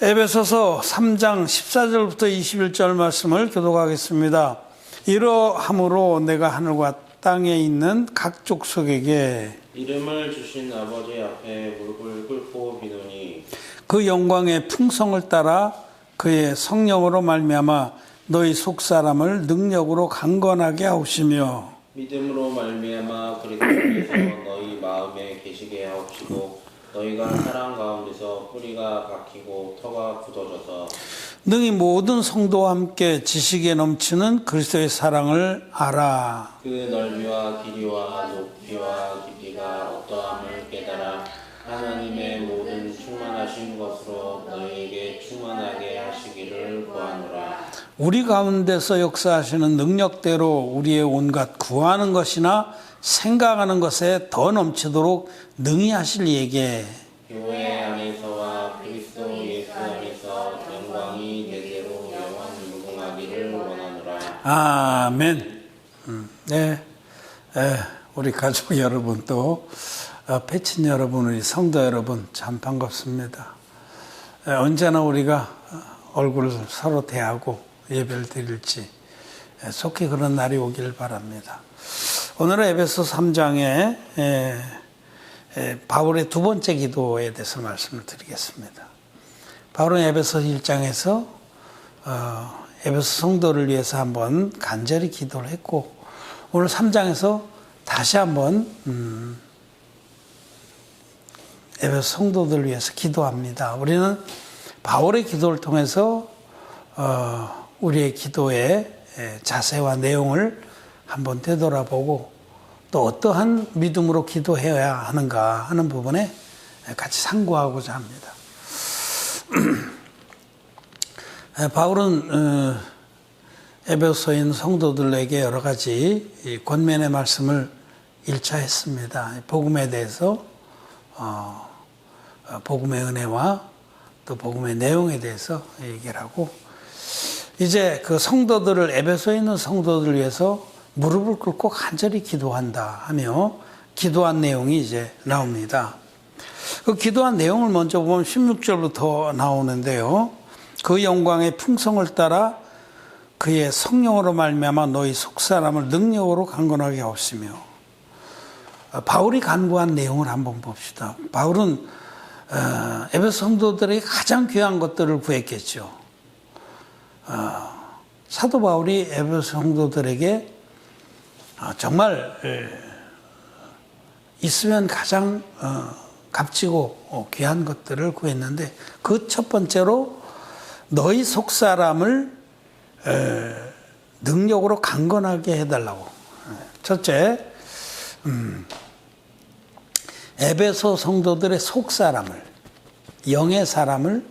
에베소서 3장 14절부터 21절 말씀을 교독하겠습니다. 이러함으로 내가 하늘과 땅에 있는 각 족속에게 이름을 주신 아버지 앞에 무릎을 꿇고 비노니 그 영광의 풍성을 따라 그의 성령으로 말미암아 너희 속사람을 능력으로 강건하게 하옵시며 믿음으로 말미암아 그리스도께서 너희 마음에 계시게 하옵시고 너희가 사랑 가운데서 뿌리가 박히고 터가 굳어져서 능히 모든 성도와 함께 지식에 넘치는 그리스도의 사랑을 알아. 그 넓이와 길이와 높이와 깊이가 어떠함을 깨달아 하나님의 모든 충만하신 것으로 너희에게 충만하게 하시기를 구하노라. 우리 가운데서 역사하시는 능력대로 우리의 온갖 구하는 것이나 생각하는 것에 더 넘치도록 능히 하실 이에게 교회 안에서와 그리스도 예수 안에서 영광이 대대로 영원 무궁하기를 원하노라. 아멘. 네, 우리 가족 여러분 또 패친 여러분, 우리 성도 여러분 참 반갑습니다. 언제나 우리가 얼굴을 서로 대하고 예배를 드릴지 속히 그런 날이 오길 바랍니다. 오늘은 에베소 3장에 바울의 두 번째 기도에 대해서 말씀을 드리겠습니다. 바울은 에베소 1장에서 에베소 성도를 위해서 한번 간절히 기도를 했고 오늘 3장에서 다시 한번 에베소 성도들을 위해서 기도합니다. 우리는 바울의 기도를 통해서 우리의 기도의 자세와 내용을 한번 되돌아보고 또 어떠한 믿음으로 기도해야 하는가 하는 부분에 같이 상고하고자 합니다. 바울은 에베소에 있는 성도들에게 여러 가지 권면의 말씀을 1차 했습니다. 복음에 대해서 복음의 은혜와 또 복음의 내용에 대해서 얘기를 하고 이제 그 성도들을 에베소에 있는 성도들을 위해서 무릎을 꿇고 간절히 기도한다 하며 기도한 내용이 이제 나옵니다. 그 기도한 내용을 먼저 보면 16절부터 나오는데요. 그 영광의 풍성을 따라 그의 성령으로 말미암아 너희 속사람을 능력으로 강건하게 하옵시며 바울이 간구한 내용을 한번 봅시다. 바울은 에베소 성도들에게 가장 귀한 것들을 구했겠죠. 사도 바울이 에베소 성도들에게 정말 있으면 가장 값지고 귀한 것들을 구했는데 그 첫 번째로 너희 속사람을 능력으로 강건하게 해달라고. 첫째, 에베소 성도들의 속사람을 영의 사람을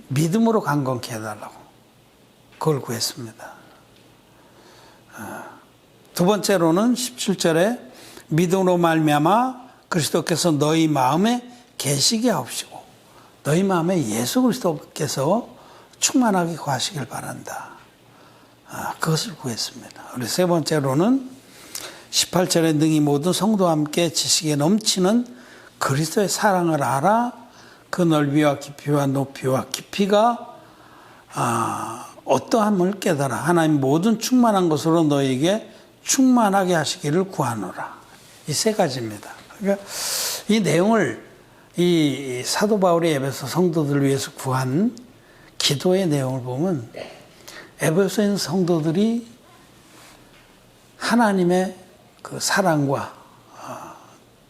믿음으로 강건케 해달라고 그걸 구했습니다. 두 번째로는 17절에 믿음으로 말미암아 그리스도께서 너희 마음에 계시게 하옵시고 너희 마음에 예수 그리스도께서 충만하게 거하시길 바란다. 그것을 구했습니다. 우리 세 번째로는 18절에 능히 모든 성도와 함께 지식에 넘치는 그리스도의 사랑을 알아 그 넓이와 깊이와 높이와 깊이가 어떠함을 깨달아 하나님 모든 충만한 것으로 너에게 충만하게 하시기를 구하노라. 이 세 가지입니다. 그러니까 이 내용을 이 사도 바울이 에베소 성도들을 위해서 구한 기도의 내용을 보면 에베소에 있는 성도들이 하나님의 그 사랑과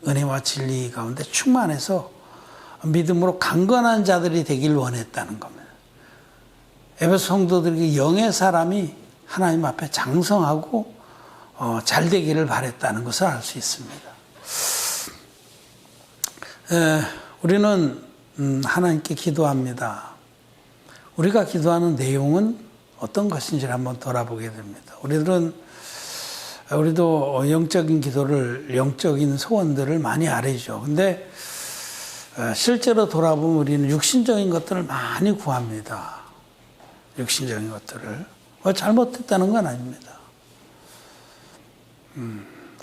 은혜와 진리 가운데 충만해서 믿음으로 강건한 자들이 되길 원했다는 겁니다. 에베소 성도들에게 영의 사람이 하나님 앞에 장성하고 잘 되기를 바랬다는 것을 알 수 있습니다. 우리는 하나님께 기도합니다. 우리가 기도하는 내용은 어떤 것인지를 한번 돌아보게 됩니다. 우리도 영적인 기도를, 영적인 소원들을 많이 아뢰죠. 근데 실제로 돌아보면 우리는 육신적인 것들을 많이 구합니다. 육신적인 것들을. 잘못됐다는 건 아닙니다.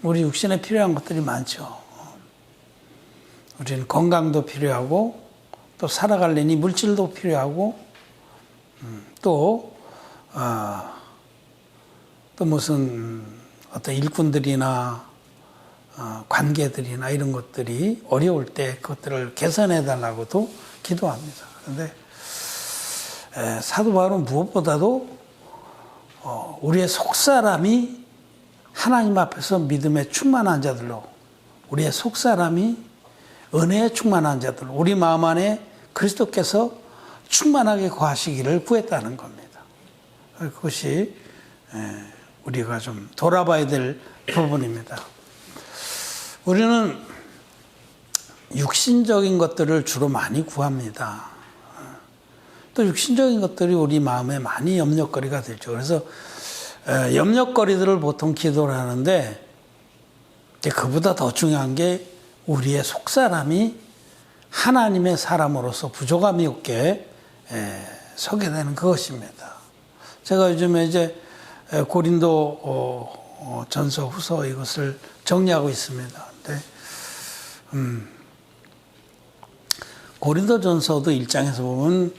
우리 육신에 필요한 것들이 많죠. 우리는 건강도 필요하고 또 살아가려니 물질도 필요하고 또 무슨 어떤 일꾼들이나 관계들이나 이런 것들이 어려울 때 그것들을 개선해 달라고도 기도합니다. 그런데 사도 바울은 무엇보다도 우리의 속사람이 하나님 앞에서 믿음에 충만한 자들로, 우리의 속사람이 은혜에 충만한 자들로, 우리 마음 안에 그리스도께서 충만하게 거하시기를 구했다는 겁니다. 그것이 우리가 좀 돌아봐야 될 부분입니다. 우리는 육신적인 것들을 주로 많이 구합니다. 또 육신적인 것들이 우리 마음에 많이 염려거리가 되죠. 그래서 염려거리들을 보통 기도를 하는데 그보다 더 중요한 게 우리의 속사람이 하나님의 사람으로서 부족함이 없게 서게 되는 그것입니다. 제가 요즘에 이제 고린도 전서 후서 이것을 정리하고 있습니다. 근데 고린도 전서도 1장에서 보면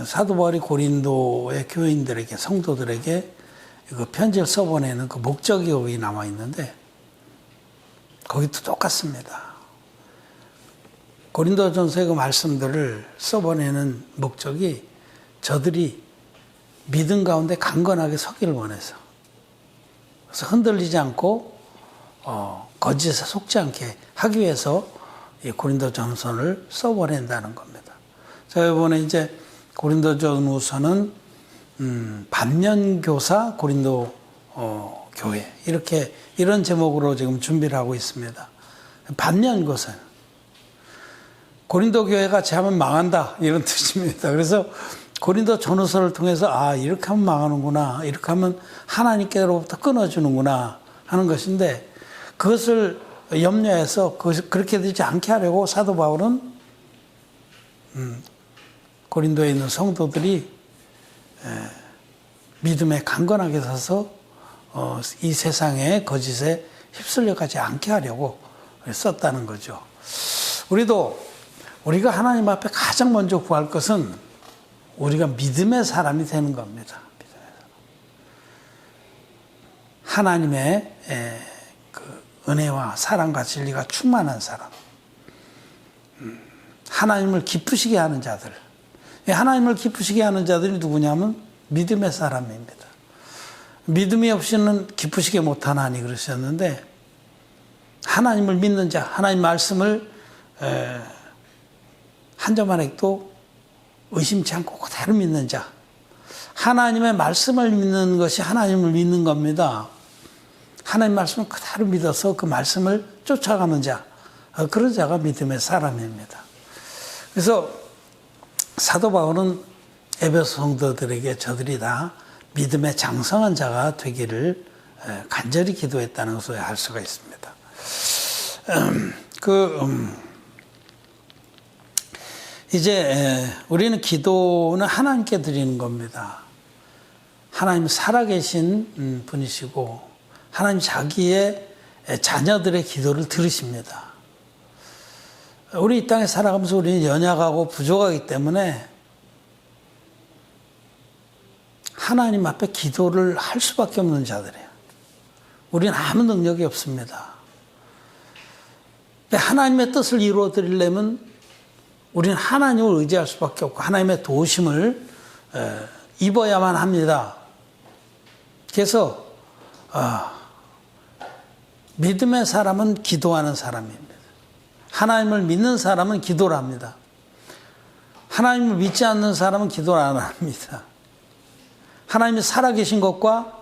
사도 바울이 고린도의 교인들에게, 성도들에게 그 편지를 써보내는 그 목적이 거기 남아 있는데 거기도 똑같습니다. 고린도 전서의 그 말씀들을 써보내는 목적이 저들이 믿음 가운데 강건하게 서기를 원해서, 그래서 흔들리지 않고 거짓에 속지 않게 하기 위해서 이 고린도 전서를 써보낸다는 겁니다. 제가 이번에 이제 고린도 전후서는 반면교사 고린도 교회, 이런 제목으로 지금 준비를 하고 있습니다. 반면교사, 고린도 교회가 제하면 망한다, 이런 뜻입니다. 그래서 고린도 전후서를 통해서 이렇게 하면 망하는구나, 이렇게 하면 하나님께로부터 끊어주는구나 하는 것인데, 그것을 염려해서 그렇게 되지 않게 하려고 사도 바울은 고린도에 있는 성도들이 믿음에 강건하게 서서 이 세상의 거짓에 휩쓸려가지 않게 하려고 썼다는 거죠. 우리가 하나님 앞에 가장 먼저 구할 것은 우리가 믿음의 사람이 되는 겁니다. 하나님의 그 은혜와 사랑과 진리가 충만한 사람, 하나님을 기쁘시게 하는 자들. 하나님을 기쁘시게 하는 자들이 누구냐면 믿음의 사람입니다. 믿음이 없이는 기쁘시게 못하나니 그러셨는데, 하나님을 믿는 자, 하나님 말씀을 한 점 안에도 의심치 않고 그대로 믿는 자, 하나님의 말씀을 믿는 것이 하나님을 믿는 겁니다. 하나님 말씀을 그대로 믿어서 그 말씀을 쫓아가는 자, 그런 자가 믿음의 사람입니다. 그래서 사도 바울은 에베소 성도들에게 저들이 다 믿음의 장성한 자가 되기를 간절히 기도했다는 것을 알 수가 있습니다. 이제 우리는 기도는 하나님께 드리는 겁니다. 하나님 살아계신 분이시고 하나님 자기의 자녀들의 기도를 들으십니다. 우리 이 땅에 살아가면서 우리는 연약하고 부족하기 때문에 하나님 앞에 기도를 할 수밖에 없는 자들이에요. 우리는 아무 능력이 없습니다. 하나님의 뜻을 이루어 드리려면 우리는 하나님을 의지할 수밖에 없고 하나님의 도우심을 입어야만 합니다. 그래서 믿음의 사람은 기도하는 사람입니다. 하나님을 믿는 사람은 기도를 합니다. 하나님을 믿지 않는 사람은 기도를 안 합니다. 하나님이 살아계신 것과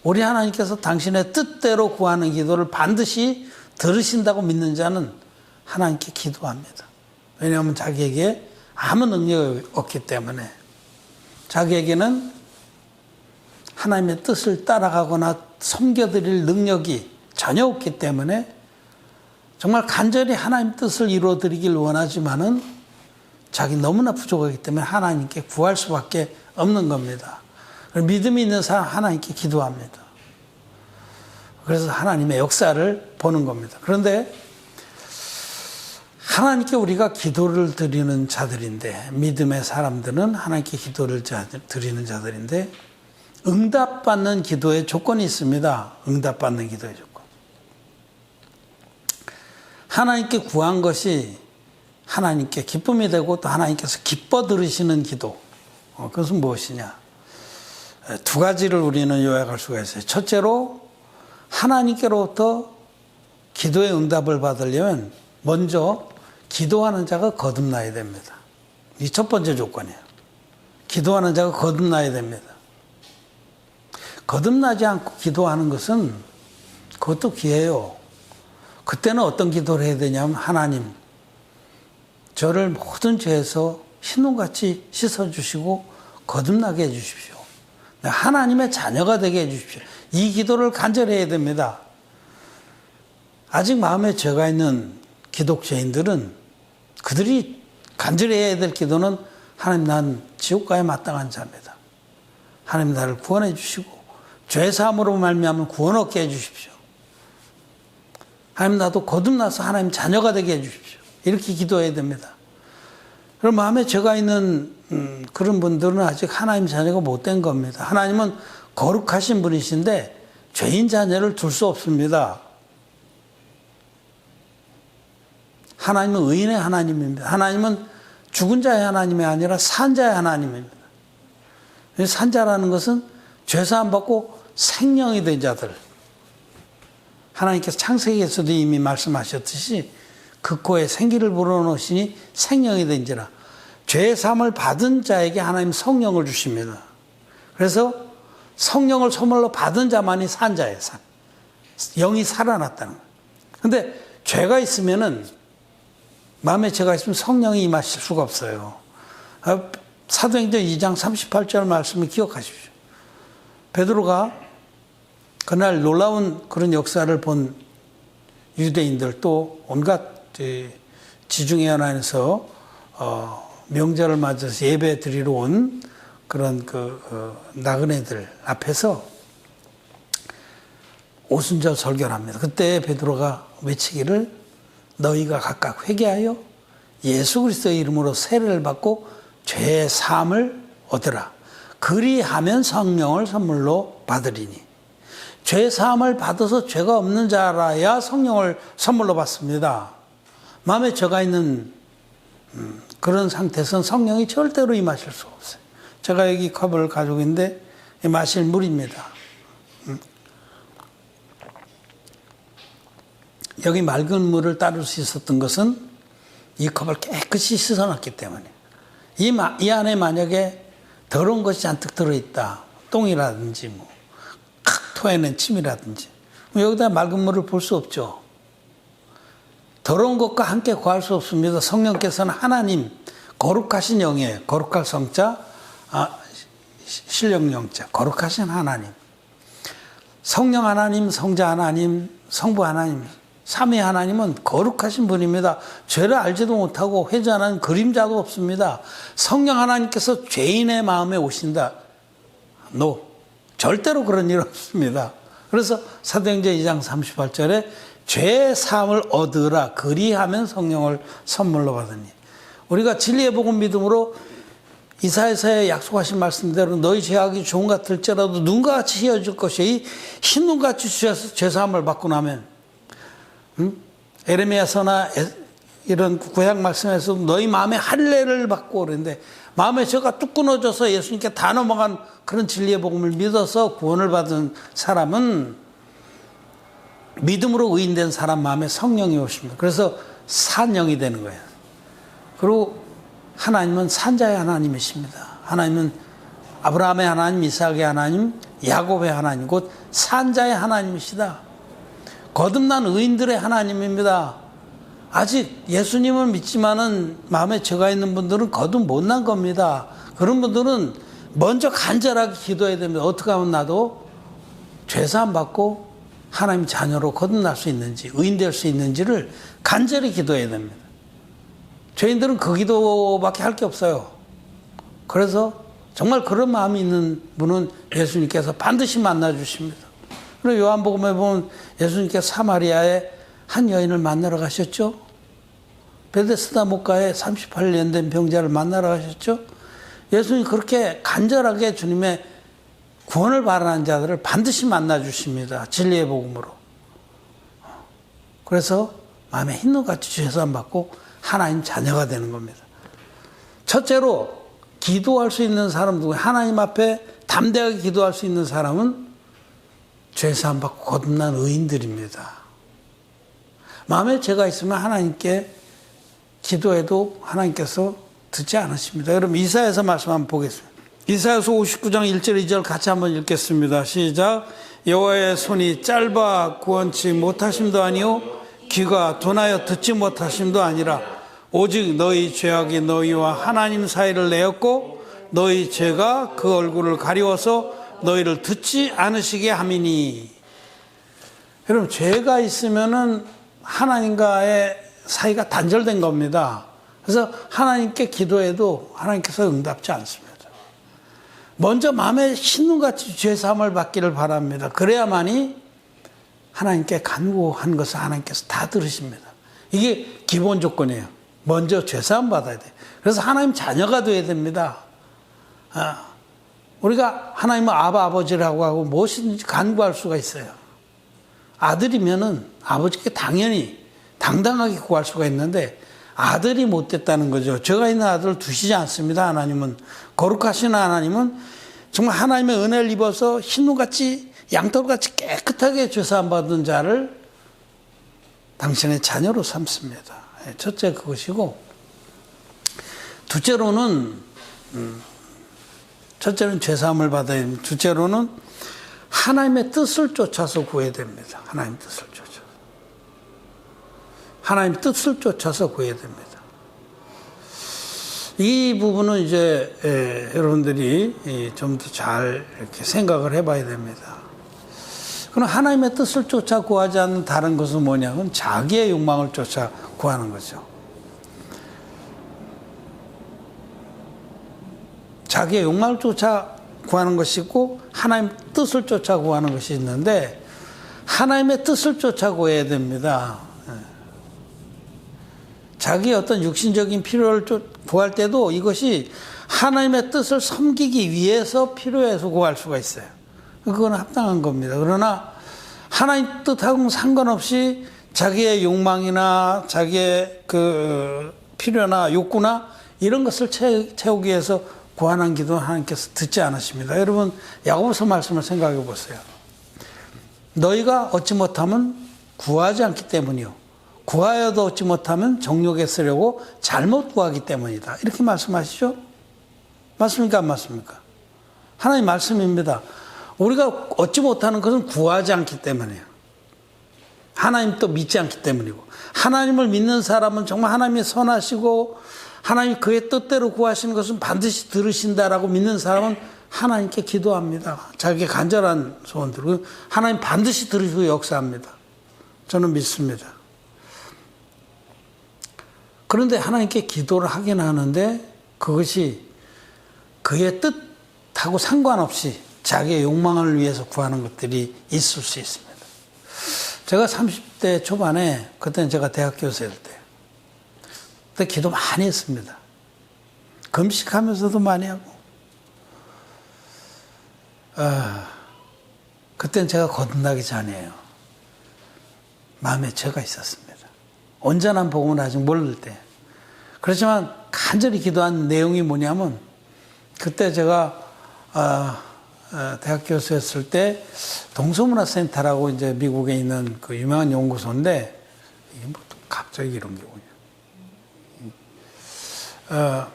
우리 하나님께서 당신의 뜻대로 구하는 기도를 반드시 들으신다고 믿는 자는 하나님께 기도합니다. 왜냐하면 자기에게 아무 능력이 없기 때문에, 자기에게는 하나님의 뜻을 따라가거나 섬겨드릴 능력이 전혀 없기 때문에 정말 간절히 하나님 뜻을 이루어드리길 원하지만은 자기 너무나 부족하기 때문에 하나님께 구할 수밖에 없는 겁니다. 믿음이 있는 사람 하나님께 기도합니다. 그래서 하나님의 역사를 보는 겁니다. 그런데 하나님께 우리가 기도를 드리는 자들인데, 믿음의 사람들은 하나님께 기도를 드리는 자들인데, 응답받는 기도의 조건이 있습니다. 응답받는 기도의 조건. 하나님께 구한 것이 하나님께 기쁨이 되고 또 하나님께서 기뻐 들으시는 기도. 그것은 무엇이냐? 두 가지를 우리는 요약할 수가 있어요. 첫째로 하나님께로부터 기도의 응답을 받으려면 먼저 기도하는 자가 거듭나야 됩니다. 이 첫 번째 조건이에요. 기도하는 자가 거듭나야 됩니다. 거듭나지 않고 기도하는 것은 그것도 기회예요. 그때는 어떤 기도를 해야 되냐면, 하나님, 저를 모든 죄에서 흰눈같이 씻어주시고 거듭나게 해주십시오. 하나님의 자녀가 되게 해주십시오. 이 기도를 간절히 해야 됩니다. 아직 마음에 죄가 있는 기독교인들은 그들이 간절히 해야 될 기도는, 하나님, 난 지옥 가야 마땅한 자입니다. 하나님, 나를 구원해 주시고 죄 사함으로 말미암아 구원 얻게 해 주십시오. 하나님, 나도 거듭나서 하나님 자녀가 되게 해 주십시오. 이렇게 기도해야 됩니다. 그럼 마음에 죄가 있는 그런 분들은 아직 하나님 자녀가 못된 겁니다. 하나님은 거룩하신 분이신데 죄인 자녀를 둘 수 없습니다. 하나님은 의인의 하나님입니다. 하나님은 죽은 자의 하나님이 아니라 산 자의 하나님입니다. 산 자라는 것은 죄사함 받고 생명이 된 자들. 하나님께서 창세기에서도 이미 말씀하셨듯이 그 코에 생기를 불어넣으시니 생명이 된지라. 죄의 사함을 받은 자에게 하나님 성령을 주십니다. 그래서 성령을 선물로 받은 자만이 산 자예요. 영이 살아났다는 거예요. 그런데 죄가 있으면은, 마음에 죄가 있으면 성령이 임하실 수가 없어요. 사도행전 2장 38절 말씀을 기억하십시오. 베드로가 그날 놀라운 그런 역사를 본 유대인들, 또 온갖 지중해 연안에서 명절을 맞아서 예배 드리러 온 그런 나그네들 앞에서 오순절 설교를 합니다. 그때 베드로가 외치기를, 너희가 각각 회개하여 예수 그리스도의 이름으로 세례를 받고 죄 사함을 얻으라. 그리하면 성령을 선물로 받으리니. 죄 사함을 받아서 죄가 없는 자라야 성령을 선물로 받습니다. 마음에 죄가 있는 그런 상태에서는 성령이 절대로 임하실 수가 없어요. 제가 여기 컵을 가지고 있는데 마실 물입니다. 여기 맑은 물을 따를 수 있었던 것은 이 컵을 깨끗이 씻어놨기 때문에. 이 안에 만약에 더러운 것이 잔뜩 들어있다, 똥이라든지 토해낸 침이라든지, 여기다 맑은 물을 볼 수 없죠. 더러운 것과 함께 구할 수 없습니다. 성령께서는 하나님, 거룩하신 영이에요. 거룩할 성자, 신령영자, 거룩하신 하나님. 성령 하나님, 성자 하나님, 성부 하나님, 삼위 하나님은 거룩하신 분입니다. 죄를 알지도 못하고 회개하는 그림자도 없습니다. 성령 하나님께서 죄인의 마음에 오신다. 절대로 그런 일 없습니다. 그래서 사도행전 2장 38절에 죄 사함을 얻으라. 그리하면 성령을 선물로 받으니. 우리가 진리의 복음 믿음으로 이사야서에 약속하신 말씀대로 너희 죄악이 좋은 것 같을지라도 눈과 같이 휘어질 것이요. 이 흰 눈같이 죄 사함을 받고 나면, 에레미야서나 이런 구약 말씀에서 너희 마음에 할례를 받고 그러는데, 마음의 죄가 뚝 끊어져서 예수님께 다 넘어간 그런 진리의 복음을 믿어서 구원을 받은 사람은 믿음으로 의인된 사람 마음에 성령이 오십니다. 그래서 산영이 되는 거예요. 그리고 하나님은 산자의 하나님이십니다. 하나님은 아브라함의 하나님, 이삭의 하나님, 야곱의 하나님, 곧 산자의 하나님이시다. 거듭난 의인들의 하나님입니다. 아직 예수님을 믿지만은 마음에 죄가 있는 분들은 거듭 못난 겁니다. 그런 분들은 먼저 간절하게 기도해야 됩니다. 어떻게 하면 나도 죄사함 받고 하나님 자녀로 거듭날 수 있는지, 의인 될 수 있는지를 간절히 기도해야 됩니다. 죄인들은 그 기도밖에 할 게 없어요. 그래서 정말 그런 마음이 있는 분은 예수님께서 반드시 만나 주십니다. 그리고 요한복음에 보면 예수님께서 사마리아에 한 여인을 만나러 가셨죠. 베데스다 목가에 38년 된 병자를 만나러 가셨죠. 예수님이 그렇게 간절하게 주님의 구원을 바라는 자들을 반드시 만나 주십니다. 진리의 복음으로. 그래서 마음에 흰눈같이 죄사함 받고 하나님 자녀가 되는 겁니다. 첫째로 기도할 수 있는 사람 누구? 하나님 앞에 담대하게 기도할 수 있는 사람은 죄사함 받고 거듭난 의인들입니다. 마음에 죄가 있으면 하나님께 기도해도 하나님께서 듣지 않으십니다. 여러분 이사야서 말씀 한번 보겠습니다. 이사야서 59장 1절 2절 같이 한번 읽겠습니다. 시작. 여호와의 손이 짧아 구원치 못하심도 아니요 귀가 둔하여 듣지 못하심도 아니라 오직 너희 죄악이 너희와 하나님 사이를 내었고 너희 죄가 그 얼굴을 가리워서 너희를 듣지 않으시게 함이니. 여러분 죄가 있으면은 하나님과의 사이가 단절된 겁니다. 그래서 하나님께 기도해도 하나님께서 응답지 않습니다. 먼저 마음에 흰눈같이 죄사함을 받기를 바랍니다. 그래야만이 하나님께 간구한 것을 하나님께서 다 들으십니다. 이게 기본 조건이에요. 먼저 죄사함 받아야 돼요. 그래서 하나님 자녀가 돼야 됩니다. 우리가 하나님을 아버지라고 하고 무엇이든지 간구할 수가 있어요. 아들이면은 아버지께 당연히 당당하게 구할 수가 있는데 아들이 못됐다는 거죠. 죄가 있는 아들을 두시지 않습니다. 하나님은 거룩하신 하나님은 정말 하나님의 은혜를 입어서 흰눈같이 양털같이 깨끗하게 죄사함 받은 자를 당신의 자녀로 삼습니다. 첫째 그것이고, 첫째는 죄사함을 받아야 됩니다. 둘째로는 하나님의 뜻을 쫓아서 구해야 됩니다. 하나님 뜻을 쫓아서. 하나님 뜻을 쫓아서 구해야 됩니다. 이 부분은 이제 여러분들이 좀 더 잘 이렇게 생각을 해봐야 됩니다. 그럼 하나님의 뜻을 쫓아 구하지 않는 다른 것은 뭐냐면 자기의 욕망을 쫓아 구하는 거죠. 자기의 욕망을 쫓아 구하는 것이 있고 하나님 뜻을 쫓아 구하는 것이 있는데 하나님의 뜻을 쫓아 구해야 됩니다. 자기의 어떤 육신적인 필요를 구할 때도 이것이 하나님의 뜻을 섬기기 위해서 필요해서 구할 수가 있어요. 그건 합당한 겁니다. 그러나 하나님 뜻하고는 상관없이 자기의 욕망이나 자기의 그 필요나 욕구나 이런 것을 채우기 위해서 구하는 기도는 하나님께서 듣지 않으십니다. 여러분 야고보서 말씀을 생각해 보세요. 너희가 얻지 못하면 구하지 않기 때문이요. 구하여도 얻지 못하면 정욕에 쓰려고 잘못 구하기 때문이다. 이렇게 말씀하시죠? 맞습니까? 안 맞습니까? 하나님 말씀입니다. 우리가 얻지 못하는 것은 구하지 않기 때문이에요. 하나님 또 믿지 않기 때문이고, 하나님을 믿는 사람은 정말 하나님이 선하시고 하나님 그의 뜻대로 구하시는 것은 반드시 들으신다라고 믿는 사람은 하나님께 기도합니다. 자기의 간절한 소원들 하나님 반드시 들으시고 역사합니다. 저는 믿습니다. 그런데 하나님께 기도를 하긴 하는데 그것이 그의 뜻하고 상관없이 자기의 욕망을 위해서 구하는 것들이 있을 수 있습니다. 제가 30대 초반에, 그때는 제가 대학교였을 때, 그때 기도 많이 했습니다. 금식하면서도 많이 하고, 그때는 제가 거듭나기 전이에요. 마음에 죄가 있었습니다. 온전한 복음을 아직 모를 때. 그렇지만 간절히 기도한 내용이 뭐냐면, 그때 제가 대학 교수였을 때 동서문화센터라고 이제 미국에 있는 그 유명한 연구소인데, 이게 뭐 갑자기 이런 게 오냐.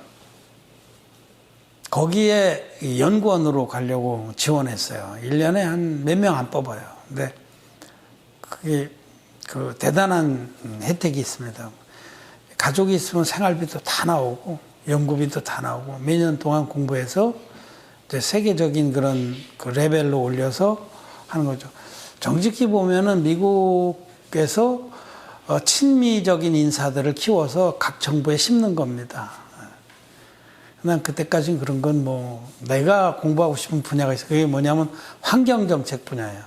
거기에 연구원으로 가려고 지원했어요. 1년에 한 몇 명 안 뽑아요. 근데 그게 그 대단한 혜택이 있습니다. 가족이 있으면 생활비도 다 나오고 연구비도 다 나오고 몇 년 동안 공부해서 이제 세계적인 그런 그 레벨로 올려서 하는 거죠. 정직히 보면은 미국에서 친미적인 인사들을 키워서 각 정부에 심는 겁니다. 난 그때까지는 그런 건 뭐 내가 공부하고 싶은 분야가 있어요. 그게 뭐냐면 환경정책 분야예요.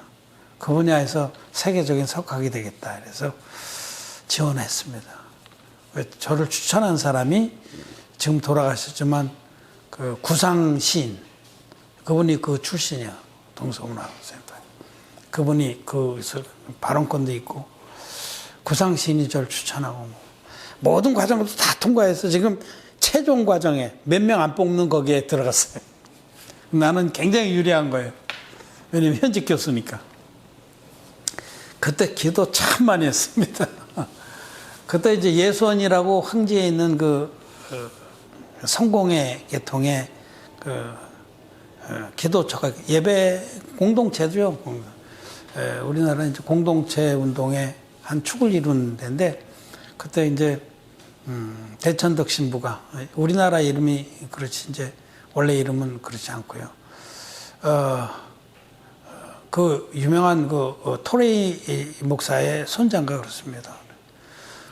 그 분야에서 세계적인 석학이 되겠다. 그래서 지원했습니다. 저를 추천한 사람이 지금 돌아가셨지만 그 구상 시인, 그분이 그 출신이야. 동서문화센터. 그분이 그 발언권도 있고 구상 시인이 저를 추천하고 모든 과정을 다 통과해서 지금 최종 과정에 몇 명 안 뽑는 거기에 들어갔어요. 나는 굉장히 유리한 거예요. 왜냐면 현직 교수니까. 그때 기도 참 많이 했습니다. 그때 이제 예수원이라고 황지에 있는 그 성공회 계통의 기도처가 예배 공동체죠. 우리나라는 이제 공동체 운동의 한 축을 이루는 데인데 그때 이제 대천덕 신부가 우리나라 이름이 그렇지 이제 원래 이름은 그렇지 않고요. 그 유명한 그 토레이 목사의 손자인가 그렇습니다.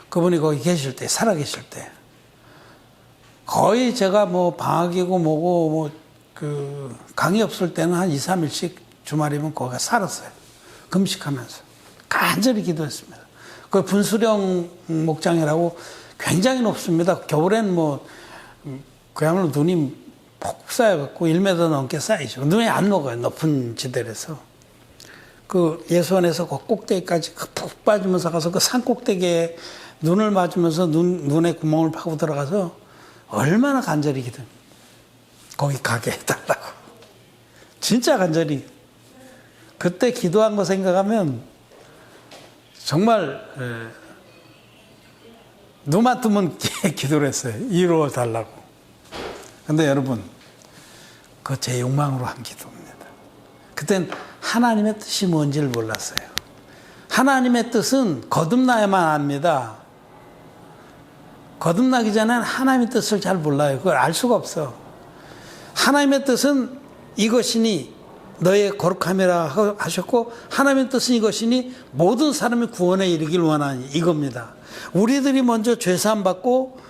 그분이 거기 계실 때, 살아 계실 때, 거의 제가 뭐 방학이고 뭐고 뭐 그 강의 없을 때는 한 2, 3일씩 주말이면 거기 살았어요. 금식하면서. 간절히 기도했습니다. 그 분수령 목장이라고 굉장히 높습니다. 겨울엔 뭐, 그야말로 눈이 폭 쌓여갖고 1m 넘게 쌓이죠. 눈이 안 녹아요. 높은 지대라서. 그 예수원에서 그 꼭대기까지 푹 빠지면서 가서 그 산 꼭대기에 눈을 맞으면서 눈에 구멍을 파고 들어가서 얼마나 간절히 기도합니다. 거기 가게 해달라고. 진짜 간절히. 그때 기도한 거 생각하면 정말 눈만 뜨면 기도를 했어요. 이루어 달라고. 근데 여러분, 그거 제 욕망으로 한 기도입니다. 그땐 하나님의 뜻이 뭔지를 몰랐어요. 하나님의 뜻은 거듭나야만 합니다. 거듭나기 전에는 하나님의 뜻을 잘 몰라요. 그걸 알 수가 없어. 하나님의 뜻은 이것이니 너의 거룩함이라 하셨고 하나님의 뜻은 이것이니 모든 사람이 구원에 이르길 원하니 이겁니다. 우리들이 먼저 죄사함 받고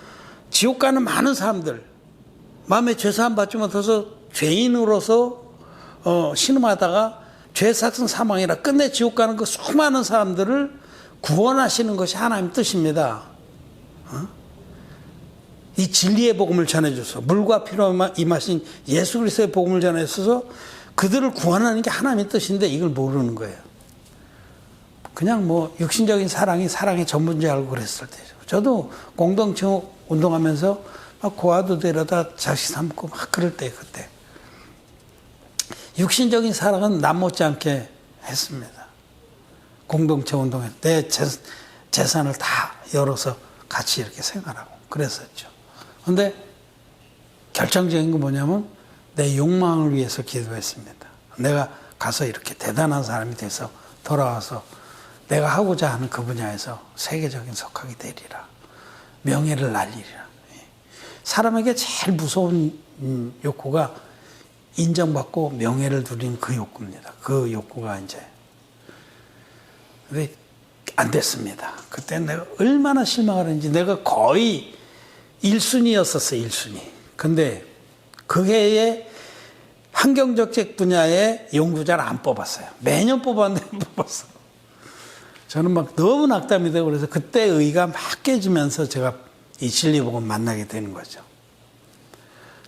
지옥 가는 많은 사람들 마음에 죄사함 받지 못해서 죄인으로서 신음하다가 죄삭은 사망이라 끝내 지옥 가는 그 수많은 사람들을 구원하시는 것이 하나님의 뜻입니다. 이 진리의 복음을 전해줘서 물과 피로 임하신 예수 그리스도의 복음을 전해줘서 그들을 구원하는 게 하나님의 뜻인데 이걸 모르는 거예요. 그냥 뭐 육신적인 사랑이 사랑의 전부인 줄 알고 그랬을 때죠. 저도 공동체 운동하면서 막 고아도 데려다 자식 삼고 막 그럴 때 그때 육신적인 사랑은 남 못지않게 했습니다. 공동체 운동에 내 재산을 다 열어서 같이 이렇게 생활하고 그랬었죠. 그런데 결정적인 건 뭐냐면 내 욕망을 위해서 기도했습니다. 내가 가서 이렇게 대단한 사람이 돼서 돌아와서 내가 하고자 하는 그 분야에서 세계적인 석학이 되리라. 명예를 날리리라. 사람에게 제일 무서운 욕구가 인정받고 명예를 누리는 그 욕구입니다. 그 욕구가 이제. 근데 안 됐습니다. 그때 내가 얼마나 실망을 했는지 내가 거의 1순위였었어요. 1순위. 근데 그 해에 환경정책 분야의 연구자를 안 뽑았어요. 매년 뽑았는데 안 뽑았어. 저는 막 너무 낙담이 되고 그래서 그때 의가 막 깨지면서 제가 이 진리복음 만나게 되는 거죠.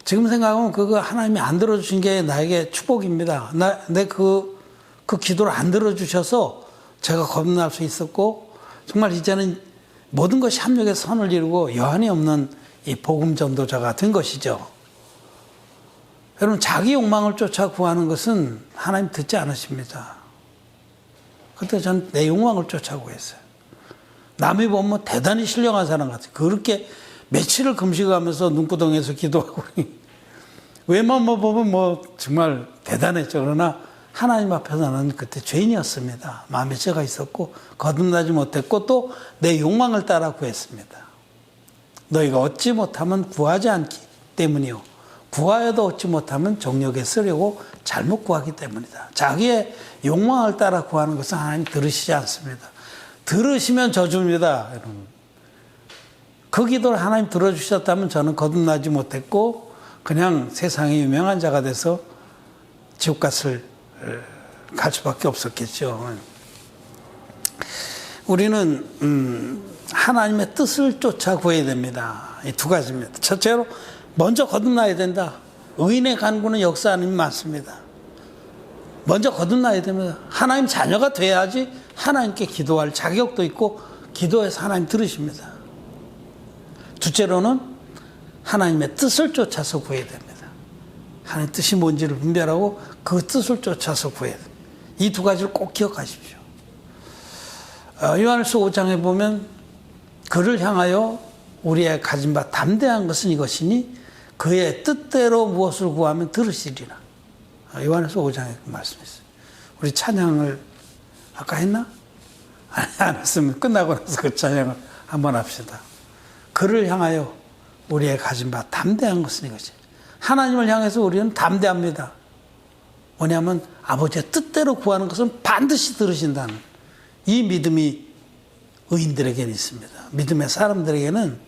지금 생각하면 그거 하나님이 안 들어주신 게 나에게 축복입니다. 내 그 기도를 안 들어주셔서 제가 겁날 수 있었고 정말 이제는 모든 것이 합력해서 선을 이루고 여한이 없는 이 복음 전도자가 된 것이죠. 여러분 자기 욕망을 쫓아 구하는 것은 하나님 듣지 않으십니다. 그때 전 내 욕망을 쫓아고 했어요. 남이 보면 대단히 신령한 사람 같아요. 그렇게 며칠을 금식하면서 눈구덩이에서 기도하고 외모만 보면 뭐 정말 대단했죠. 그러나 하나님 앞에서는 그때 죄인이었습니다. 마음에 죄가 있었고 거듭나지 못했고 또 내 욕망을 따라 구했습니다. 너희가 얻지 못하면 구하지 않기 때문이요. 구하여도 얻지 못하면 정욕에 쓰려고 잘못 구하기 때문이다. 자기의 욕망을 따라 구하는 것은 하나님 들으시지 않습니다. 들으시면 저주입니다. 여러분. 그 기도를 하나님 들어주셨다면 저는 거듭나지 못했고 그냥 세상에 유명한 자가 돼서 지옥갓을 갈 수밖에 없었겠죠. 우리는 하나님의 뜻을 쫓아 구해야 됩니다. 이 두 가지입니다. 첫째로 먼저 거듭나야 된다. 의인의 간구는 역사하는 힘이 많습니다. 먼저 거듭나야 됩니다. 하나님 자녀가 돼야지 하나님께 기도할 자격도 있고 기도해서 하나님 들으십니다. 둘째로는 하나님의 뜻을 쫓아서 구해야 됩니다. 하나님의 뜻이 뭔지를 분별하고 그 뜻을 쫓아서 구해야 됩니다. 이 두 가지를 꼭 기억하십시오. 요한일서 5장에 보면 그를 향하여 우리의 가진 바 담대한 것은 이것이니 그의 뜻대로 무엇을 구하면 들으시리라. 요한일서 5장에 그 말씀이 있어요. 우리 찬양을 아까 했나? 아니, 안 했으면 끝나고 나서 그 찬양을 한번 합시다. 그를 향하여 우리의 가진 바 담대한 것은 이것이. 하나님을 향해서 우리는 담대합니다. 뭐냐면 아버지의 뜻대로 구하는 것은 반드시 들으신다는 이 믿음이 의인들에게는 있습니다. 믿음의 사람들에게는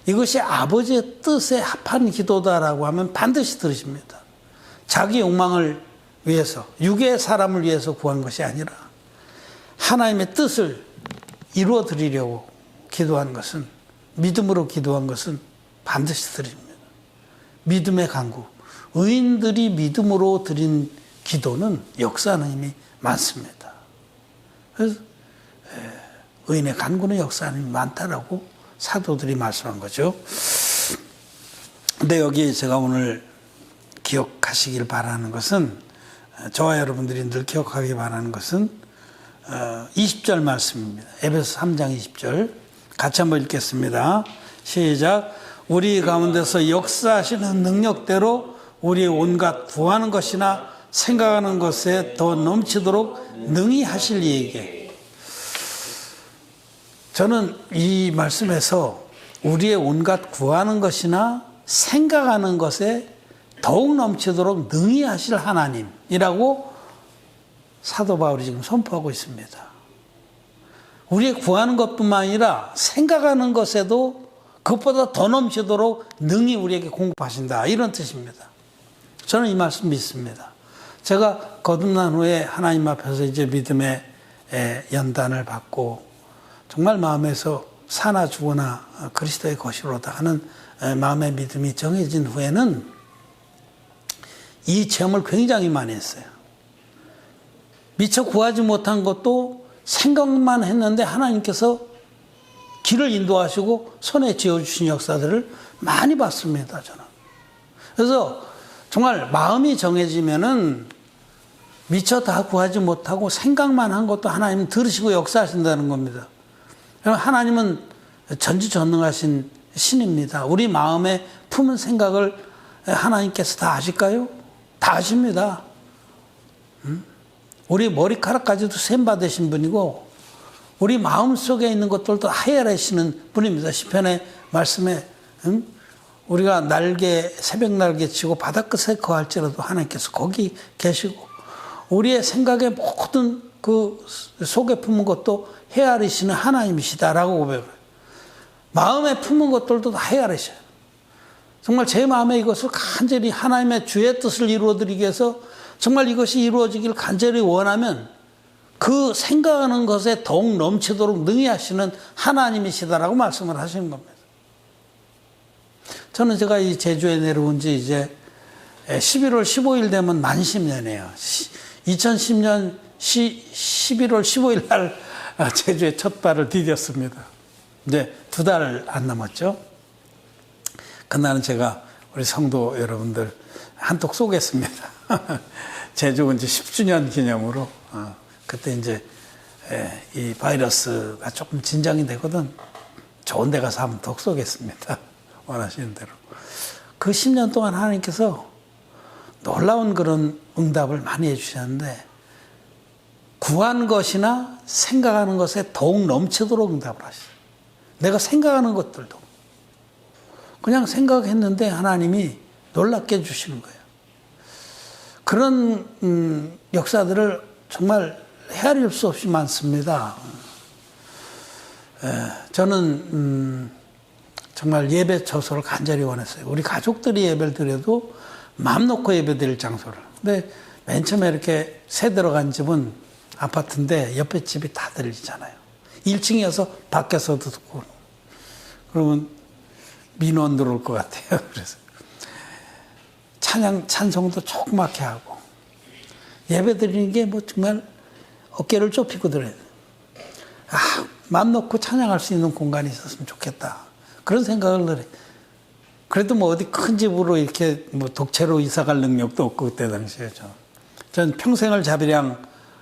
이것이 아버지의 뜻에 합한 기도다라고 하면 반드시 들으십니다. 자기 욕망을 위해서, 육의 사람을 위해서 구한 것이 아니라 하나님의 뜻을 이루어 드리려고 기도한 것은, 믿음으로 기도한 것은 반드시 드립니다. 믿음의 간구. 의인들이 믿음으로 드린 기도는 역사하는 힘이 많습니다. 그래서 의인의 간구는 역사하는 힘이 많다라고 사도들이 말씀한 거죠. 근데 여기 제가 오늘 기억하시길 바라는 것은, 저와 여러분들이 늘 기억하기 바라는 것은 20절 말씀입니다. 에베소 3장 20절 같이 한번 읽겠습니다. 시작. 우리 가운데서 역사하시는 능력대로 우리의 온갖 구하는 것이나 생각하는 것에 더 넘치도록 능히 하실 이에게. 저는 이 말씀에서 우리의 온갖 구하는 것이나 생각하는 것에 더욱 넘치도록 능히 하실 하나님이라고 사도 바울이 지금 선포하고 있습니다. 우리의 구하는 것뿐만 아니라 생각하는 것에도 그것보다 더 넘치도록 능히 우리에게 공급하신다, 이런 뜻입니다. 저는 이 말씀 믿습니다. 제가 거듭난 후에 하나님 앞에서 이제 믿음의 연단을 받고 정말 마음에서 사나 죽으나 그리스도의 것이로다 하는 마음의 믿음이 정해진 후에는 이 체험을 굉장히 많이 했어요. 미처 구하지 못한 것도 생각만 했는데 하나님께서 길을 인도하시고 손에 쥐어주신 역사들을 많이 봤습니다, 저는. 그래서 정말 마음이 정해지면은 미처 다 구하지 못하고 생각만 한 것도 하나님 들으시고 역사하신다는 겁니다. 하나님은 전지전능하신 신입니다. 우리 마음에 품은 생각을 하나님께서 다 아실까요? 다 아십니다. 우리 머리카락까지도 셈받으신 분이고 우리 마음속에 있는 것들도 헤아리시는 분입니다. 시편의 말씀에 우리가 새벽 날개 치고 바닷끝에 거할지라도 하나님께서 거기 계시고 우리의 생각의 모든 그 속에 품은 것도 헤아리시는 하나님이시다라고 고백해요. 마음에 품은 것들도 다 헤아리셔요. 정말 제 마음에 이것을 간절히 하나님의 주의 뜻을 이루어드리기 위해서 정말 이것이 이루어지길 간절히 원하면 그 생각하는 것에 더욱 넘치도록 능히 하시는 하나님이시다라고 말씀을 하시는 겁니다. 저는 제가 이 제주에 내려온 지 이제 11월 15일 되면 만 10년이에요. 2010년 11월 15일 날 제주에 첫 발을 디뎠습니다. 이제 2달 안 남았죠. 그날은 제가 우리 성도 여러분들 한턱 쏘겠습니다. 제주 온 지 10주년 기념으로. 그때 이제 이 바이러스가 조금 진정이 되거든. 좋은 데 가서 한턱 쏘겠습니다. 원하시는 대로. 그 10년 동안 하나님께서 놀라운 그런 응답을 많이 해주셨는데 구한 것이나 생각하는 것에 더욱 넘치도록 응답을 하셨어요. 내가 생각하는 것들도 그냥 생각했는데 하나님이 놀랍게 해주시는 거예요. 그런 역사들을 정말 헤아릴 수 없이 많습니다. 저는 정말 예배 처소를 간절히 원했어요. 우리 가족들이 예배를 드려도 마음 놓고 예배 드릴 장소를. 근데 맨 처음에 이렇게 새 들어간 집은 아파트인데 옆에 집이 다 들리잖아요. 1층이어서 밖에서도 듣고. 그러면 민원 들어올 것 같아요. 그래서 찬송도 조그맣게 하고 예배 드리는 게 뭐 정말 어깨를 좁히고 들어야 돼. 마음 놓고 찬양할 수 있는 공간이 있었으면 좋겠다. 그런 생각을 해. 그래도 뭐 어디 큰 집으로 이렇게 뭐 독채로 이사 갈 능력도 없고 그때 당시에 전 평생을 자비량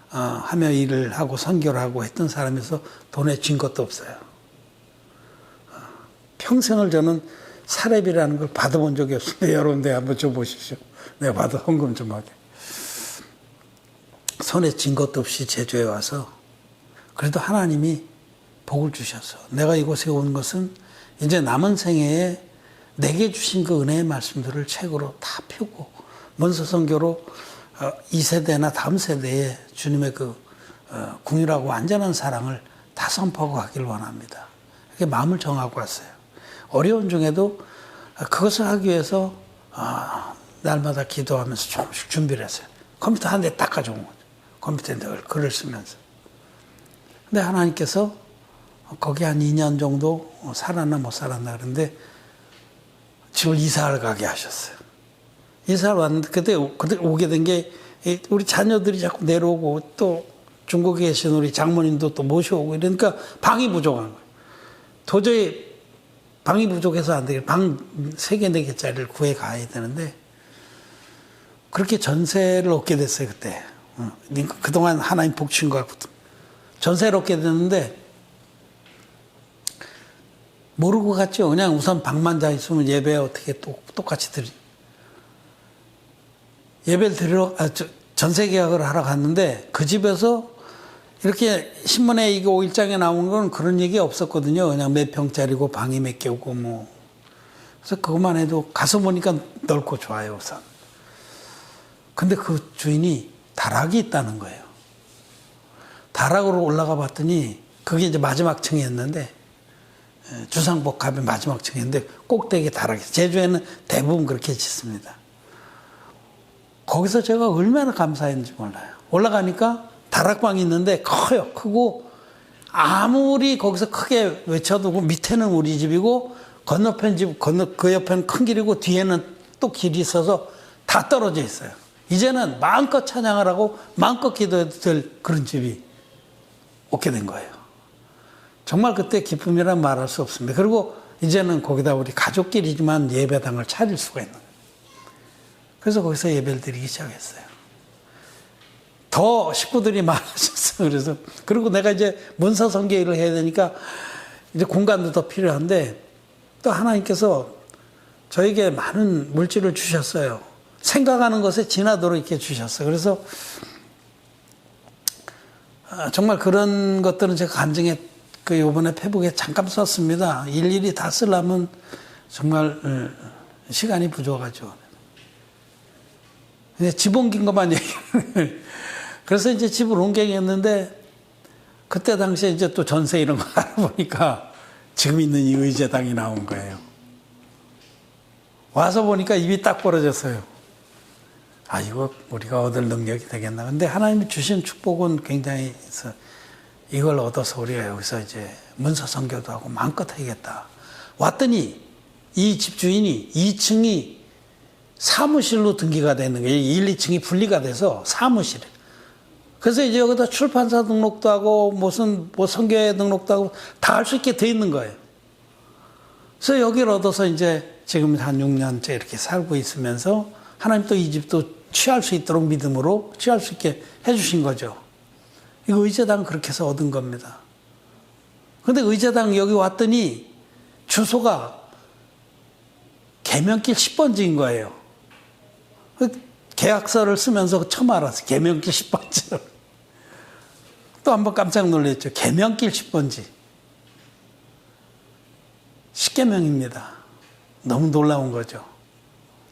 하며 일을 하고 선교를 하고 했던 사람에서 돈에 쥔 것도 없어요. 평생을 저는 사례비라는 걸 받아본 적이 없습니다. 여러분들 한번 줘보십시오. 내가 받아 헌금 좀 하게. 손에 쥔 것도 없이 제주에 와서 그래도 하나님이 복을 주셔서 내가 이곳에 온 것은 이제 남은 생애에 내게 주신 그 은혜의 말씀들을 책으로 다 펴고 먼서 선교로 2세대나 다음 세대에 주님의 그 궁유하고 완전한 사랑을 다 선포하고 가길 원합니다. 이렇게 마음을 정하고 왔어요. 어려운 중에도 그것을 하기 위해서 날마다 기도하면서 조금씩 준비를 했어요. 컴퓨터 한 대 딱 가져온 거죠. 컴퓨터에 늘 글을 쓰면서. 근데 하나님께서 거기 한 2년 정도 살았나 못 살았나 그런데 집을 이사를 가게 하셨어요. 이사를 왔는데 그때 오게 된 게 우리 자녀들이 자꾸 내려오고 또 중국에 계신 우리 장모님도 또 모셔오고 이러니까 방이 부족한 거예요. 도저히 방이 부족해서 안 되겠 방 3개, 4개짜리를 구해 가야 되는데 그렇게 전세를 얻게 됐어요, 그때. 그동안 하나님 복 주신 것 같거든. 전세를 얻게 됐는데 모르고 갔죠. 그냥 우선 방만 자 있으면 예배 어떻게 똑같이 예배를 드리러, 전세 계약을 하러 갔는데 그 집에서 이렇게 신문에 이거 5일장에 나온 건 그런 얘기 없었거든요. 그냥 몇 평짜리고 방이 몇 개고 뭐. 그래서 그것만 해도 가서 보니까 넓고 좋아요, 우선. 근데 그 주인이 다락이 있다는 거예요. 다락으로 올라가 봤더니 그게 이제 마지막 층이었는데 주상복합의 마지막 층이었는데 꼭대기에 다락이 있어요. 제주에는 대부분 그렇게 짓습니다. 거기서 제가 얼마나 감사했는지 몰라요. 올라가니까 다락방이 있는데 커요. 크고 아무리 거기서 크게 외쳐도 밑에는 우리 집이고 건너편 집, 그 옆에는 큰 길이고 뒤에는 또 길이 있어서 다 떨어져 있어요. 이제는 마음껏 찬양을 하고 마음껏 기도해도 될 그런 집이 오게 된 거예요. 정말 그때 기쁨이란 말할 수 없습니다. 그리고 이제는 거기다 우리 가족끼리지만 예배당을 차릴 수가 있는 거예요. 그래서 거기서 예배를 드리기 시작했어요. 더 식구들이 많아졌어요. 그래서 그리고 내가 이제 문서 선교 일을 해야 되니까 이제 공간도 더 필요한데 또 하나님께서 저에게 많은 물질을 주셨어요. 생각하는 것에 지나도록 이렇게 주셨어요. 그래서 정말 그런 것들은 제가 간증에 그 요번에 페북에 잠깐 썼습니다. 일일이 다 쓰려면 정말 시간이 부족하죠. 집 옮긴 것만 얘기해요. 그래서 이제 집을 옮겨했는데 그때 당시에 이제 또 전세 이런 거 알아보니까 지금 있는 이 의제당이 나온 거예요. 와서 보니까 입이 딱 벌어졌어요. 이거 우리가 얻을 능력이 되겠나. 근데 하나님이 주신 축복은 굉장히 있어. 이걸 얻어서 우리가 여기서 이제 문서 선교도 하고 마음껏 하겠다. 왔더니 이 집주인이 2층이 사무실로 등기가 되는 거예요. 1, 2층이 분리가 돼서 사무실에. 그래서 이제 여기다 출판사 등록도 하고 무슨 뭐 선교회 등록도 하고 다 할 수 있게 돼 있는 거예요. 그래서 여기를 얻어서 이제 지금 한 6년째 이렇게 살고 있으면서 하나님 또 이 집도 취할 수 있도록 믿음으로 취할 수 있게 해주신 거죠. 이거 의제당 그렇게 해서 얻은 겁니다. 근데 의제당 여기 왔더니 주소가 계명길 10번지인 거예요. 계약서를 쓰면서 처음 알았어요. 계명길 10번지를. 또 한 번 깜짝 놀랐죠. 계명길 10번지. 10계명입니다. 너무 놀라운 거죠.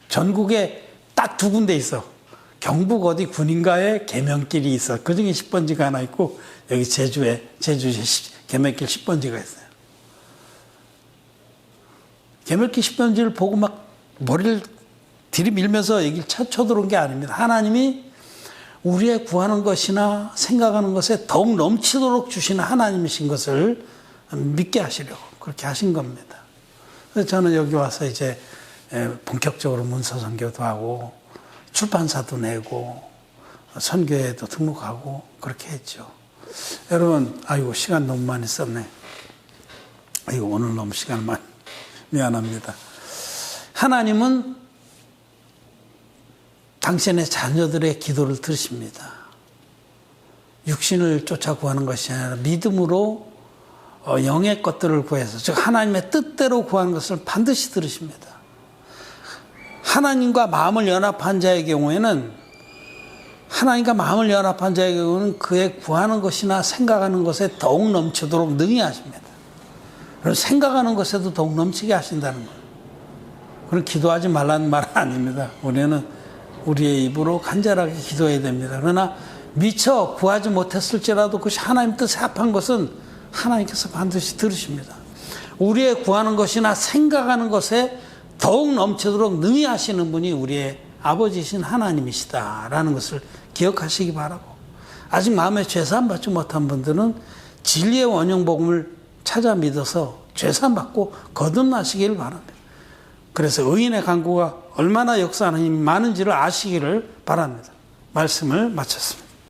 전국에 딱 2군데 있어. 경북 어디 군인가에 계명길이 있어. 그 중에 10번지가 하나 있고 여기 제주에 계명길 10번지가 있어요. 계명길 10번지를 보고 막 머리를 들이밀면서 여기 쳐들어온 게 아닙니다. 하나님이 우리의 구하는 것이나 생각하는 것에 더욱 넘치도록 주시는 하나님이신 것을 믿게 하시려고 그렇게 하신 겁니다. 그래서 저는 여기 와서 이제 본격적으로 문서 선교도 하고 출판사도 내고 선교회도 등록하고 그렇게 했죠. 여러분, 아이고 시간 너무 많이 썼네. 아이고 오늘 너무 시간 많이 미안합니다. 하나님은 당신의 자녀들의 기도를 들으십니다. 육신을 쫓아 구하는 것이 아니라 믿음으로 영의 것들을 구해서, 즉 하나님의 뜻대로 구하는 것을 반드시 들으십니다. 하나님과 마음을 연합한 자의 경우에는 그의 구하는 것이나 생각하는 것에 더욱 넘치도록 능히 하십니다. 그리고 생각하는 것에도 더욱 넘치게 하신다는 거예요. 그럼 기도하지 말라는 말은 아닙니다. 우리는 우리의 입으로 간절하게 기도해야 됩니다. 그러나 미처 구하지 못했을지라도 그것이 하나님 뜻에 합한 것은 하나님께서 반드시 들으십니다. 우리의 구하는 것이나 생각하는 것에 더욱 넘치도록 능히 하시는 분이 우리의 아버지이신 하나님이시다라는 것을 기억하시기 바라고, 아직 마음에 죄사함 받지 못한 분들은 진리의 원형 복음을 찾아 믿어서 죄사함 받고 거듭나시기를 바랍니다. 그래서 의인의 간구가 얼마나 역사하는 힘이 많은지를 아시기를 바랍니다. 말씀을 마쳤습니다.